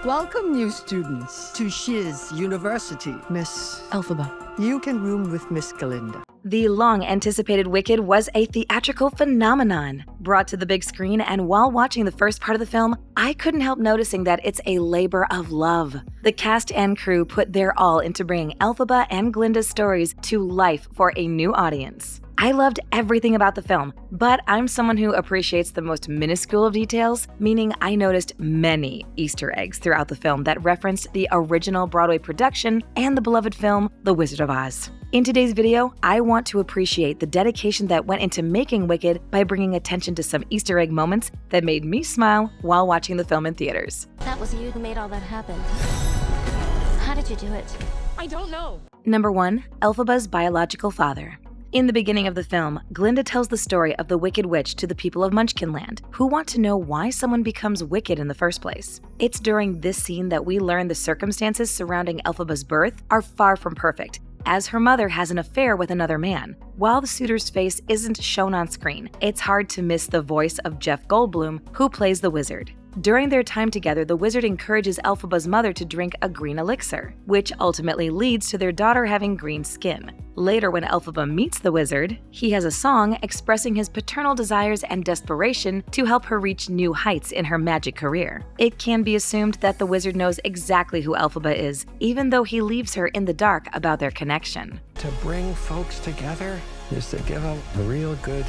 Welcome, new students, to Shiz University. Miss Elphaba, you can room with Miss Glinda. The long-anticipated Wicked was a theatrical phenomenon, brought to the big screen, and while watching the first part of the film, I couldn't help noticing that it's a labor of love. The cast and crew put their all into bringing Elphaba and Glinda's stories to life for a new audience. I loved everything about the film, but I'm someone who appreciates the most minuscule of details, meaning I noticed many Easter eggs throughout the film that referenced the original Broadway production and the beloved film, The Wizard of Oz. In today's video, I want to appreciate the dedication that went into making Wicked by bringing attention to some Easter egg moments that made me smile while watching the film in theaters. That was you who made all that happen. How did you do it? I don't know. Number 1. Elphaba's biological father. In the beginning of the film, Glinda tells the story of the Wicked Witch to the people of Munchkinland, who want to know why someone becomes wicked in the first place. It's during this scene that we learn the circumstances surrounding Elphaba's birth are far from perfect, as her mother has an affair with another man. While the suitor's face isn't shown on screen, it's hard to miss the voice of Jeff Goldblum, who plays the wizard. During their time together, the wizard encourages Elphaba's mother to drink a green elixir, which ultimately leads to their daughter having green skin. Later, when Elphaba meets the wizard, he has a song expressing his paternal desires and desperation to help her reach new heights in her magic career. It can be assumed that the wizard knows exactly who Elphaba is, even though he leaves her in the dark about their connection. To bring folks together is to give them a real good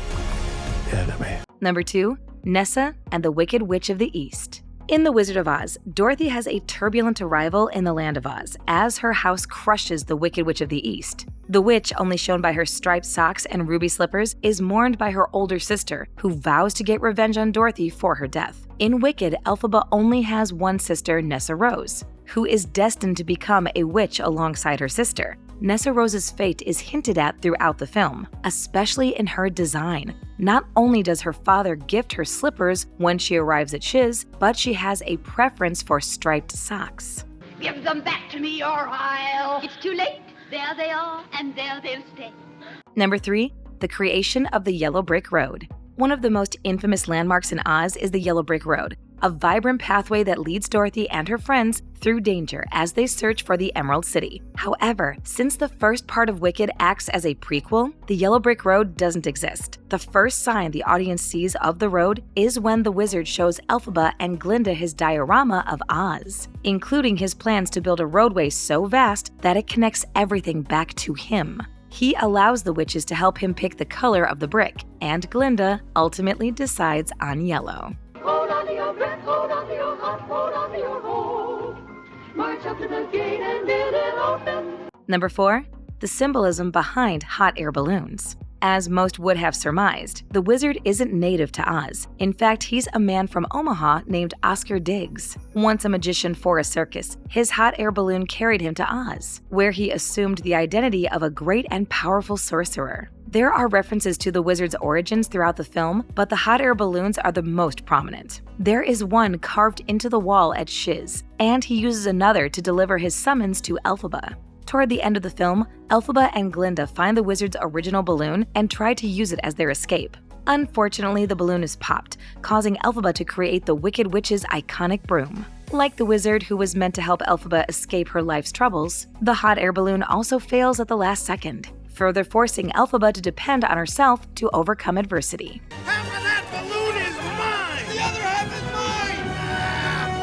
enemy. Number 2. Nessa and the Wicked Witch of the East. In The Wizard of Oz, Dorothy has a turbulent arrival in the land of Oz, as her house crushes the Wicked Witch of the East. The witch, only shown by her striped socks and ruby slippers, is mourned by her older sister, who vows to get revenge on Dorothy for her death. In Wicked, Elphaba only has one sister, Nessa Rose, who is destined to become a witch alongside her sister. Nessa Rose's fate is hinted at throughout the film, especially in her design. Not only does her father gift her slippers when she arrives at Shiz, but she has a preference for striped socks. Give them back to me or It's too late. There they are, and there they'll stay. Number 3. The creation of the Yellow Brick Road. One of the most infamous landmarks in Oz is the Yellow Brick Road, a vibrant pathway that leads Dorothy and her friends through danger as they search for the Emerald City. However, since the first part of Wicked acts as a prequel, the Yellow Brick Road doesn't exist. The first sign the audience sees of the road is when the wizard shows Elphaba and Glinda his diorama of Oz, including his plans to build a roadway so vast that it connects everything back to him. He allows the witches to help him pick the color of the brick, and Glinda ultimately decides on yellow. Hold on to your breath, hold on to your heart, hold on to your hope. March up to the gate and bid it open. Number 4. The symbolism behind hot air balloons. As most would have surmised, the wizard isn't native to Oz. In fact, he's a man from Omaha named Oscar Diggs. Once a magician for a circus, his hot air balloon carried him to Oz, where he assumed the identity of a great and powerful sorcerer. There are references to the wizard's origins throughout the film, but the hot air balloons are the most prominent. There is one carved into the wall at Shiz, and he uses another to deliver his summons to Elphaba. Toward the end of the film, Elphaba and Glinda find the wizard's original balloon and try to use it as their escape. Unfortunately, the balloon is popped, causing Elphaba to create the Wicked Witch's iconic broom. Like the wizard who was meant to help Elphaba escape her life's troubles, the hot air balloon also fails at the last second, further forcing Elphaba to depend on herself to overcome adversity. Half of that balloon is mine! The other half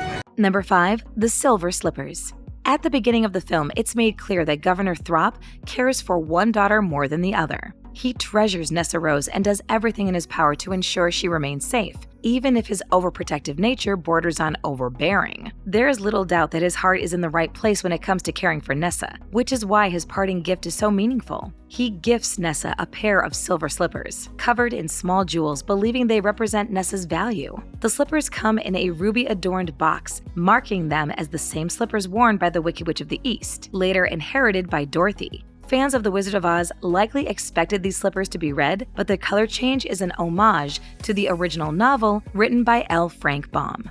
is mine! Number 5. The Silver Slippers. At the beginning of the film, it's made clear that Governor Throp cares for one daughter more than the other. He treasures Nessa Rose and does everything in his power to ensure she remains safe, even if his overprotective nature borders on overbearing. There is little doubt that his heart is in the right place when it comes to caring for Nessa, which is why his parting gift is so meaningful. He gifts Nessa a pair of silver slippers, covered in small jewels, believing they represent Nessa's value. The slippers come in a ruby-adorned box, marking them as the same slippers worn by the Wicked Witch of the East, later inherited by Dorothy. Fans of The Wizard of Oz likely expected these slippers to be red, but the color change is an homage to the original novel written by L. Frank Baum.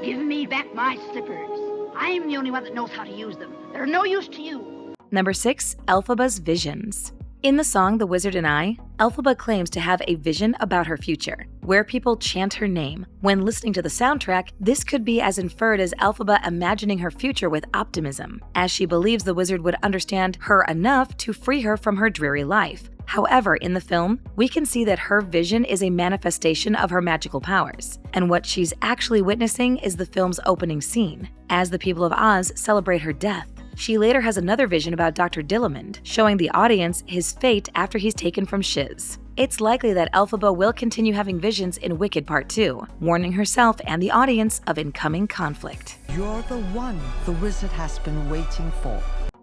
Give me back my slippers. I'm the only one that knows how to use them. They're no use to you. Number 6. Elphaba's Visions. In the song The Wizard and I, Elphaba claims to have a vision about her future, where people chant her name. When listening to the soundtrack, this could be as inferred as Elphaba imagining her future with optimism, as she believes the wizard would understand her enough to free her from her dreary life. However, in the film, we can see that her vision is a manifestation of her magical powers, and what she's actually witnessing is the film's opening scene, as the people of Oz celebrate her death. She later has another vision about Dr. Dillamond, showing the audience his fate after he's taken from Shiz. It's likely that Elphaba will continue having visions in Wicked Part 2, warning herself and the audience of incoming conflict. You're the one the wizard has been waiting for.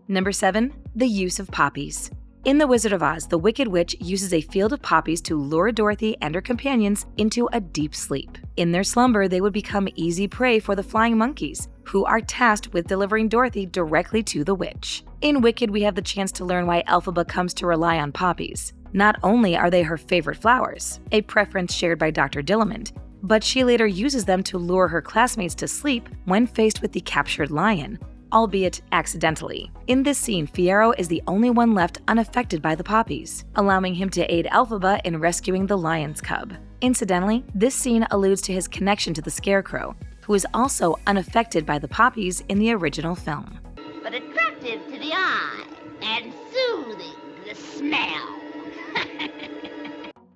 Number 7. The use of poppies. In The Wizard of Oz, the Wicked Witch uses a field of poppies to lure Dorothy and her companions into a deep sleep. In their slumber, they would become easy prey for the flying monkeys, who are tasked with delivering Dorothy directly to the witch. In Wicked, we have the chance to learn why Elphaba comes to rely on poppies. Not only are they her favorite flowers, a preference shared by Dr. Dillamond, but she later uses them to lure her classmates to sleep when faced with the captured lion, albeit accidentally. In this scene, Fiyero is the only one left unaffected by the poppies, allowing him to aid Elphaba in rescuing the lion's cub. Incidentally, this scene alludes to his connection to the Scarecrow, who is also unaffected by the poppies in the original film. But attractive to the eye and soothing to the smell.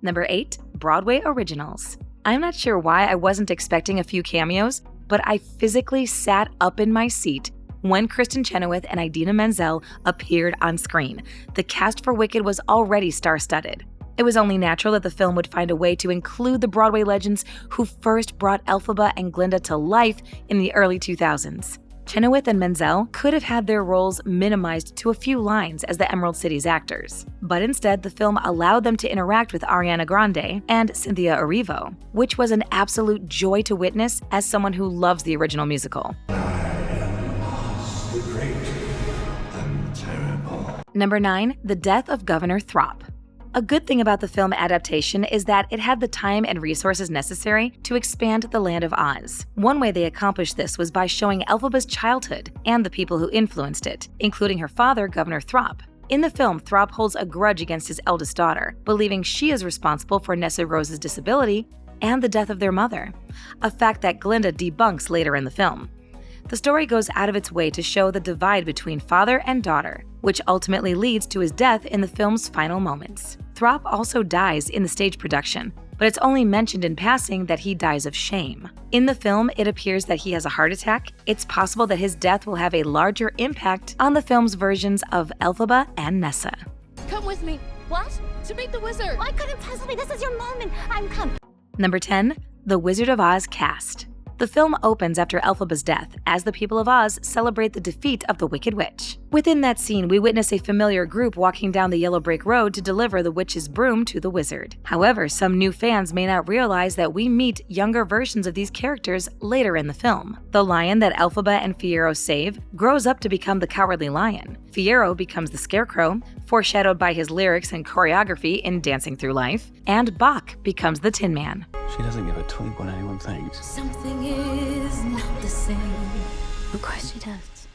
Number 8. Broadway Originals. I'm not sure why I wasn't expecting a few cameos, but I physically sat up in my seat when Kristen Chenoweth and Idina Menzel appeared on screen. The cast for Wicked was already star-studded. It was only natural that the film would find a way to include the Broadway legends who first brought Elphaba and Glinda to life in the early 2000s. Chenoweth and Menzel could have had their roles minimized to a few lines as the Emerald City's actors, but instead the film allowed them to interact with Ariana Grande and Cynthia Erivo, which was an absolute joy to witness as someone who loves the original musical. Number 9. The Death of Governor Throp. A good thing about the film adaptation is that it had the time and resources necessary to expand the land of Oz. One way they accomplished this was by showing Elphaba's childhood and the people who influenced it, including her father, Governor Throp. In the film, Throp holds a grudge against his eldest daughter, believing she is responsible for Nessa Rose's disability and the death of their mother, a fact that Glinda debunks later in the film. The story goes out of its way to show the divide between father and daughter, which ultimately leads to his death in the film's final moments. Throp also dies in the stage production, but it's only mentioned in passing that he dies of shame. In the film, it appears that he has a heart attack. It's possible that his death will have a larger impact on the film's versions of Elphaba and Nessa. Come with me. What? To meet the wizard. Why couldn't possibly? This is your moment. I'm coming. Number 10. The Wizard of Oz cast. The film opens after Elphaba's death, as the people of Oz celebrate the defeat of the Wicked Witch. Within that scene, we witness a familiar group walking down the yellow brick road to deliver the witch's broom to the wizard. However, some new fans may not realize that we meet younger versions of these characters later in the film. The lion that Elphaba and Fiyero save grows up to become the Cowardly Lion. Fiyero becomes the Scarecrow, foreshadowed by his lyrics and choreography in Dancing Through Life, and Bach becomes the Tin Man. She doesn't give a twink when anyone thinks. Something is not the same. Of course she does.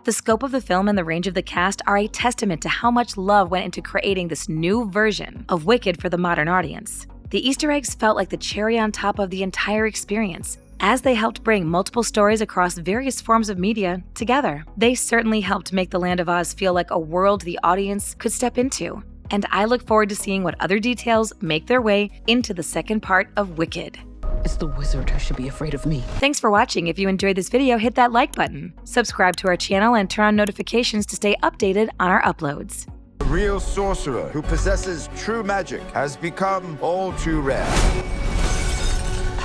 The scope of the film and the range of the cast are a testament to how much love went into creating this new version of Wicked for the modern audience. The Easter eggs felt like the cherry on top of the entire experience, as they helped bring multiple stories across various forms of media together. They certainly helped make the Land of Oz feel like a world the audience could step into. And I look forward to seeing what other details make their way into the second part of Wicked. It's the wizard who should be afraid of me. Thanks for watching. If you enjoyed this video, hit that like button. Subscribe to our channel and turn on notifications to stay updated on our uploads. A real sorcerer who possesses true magic has become all too rare.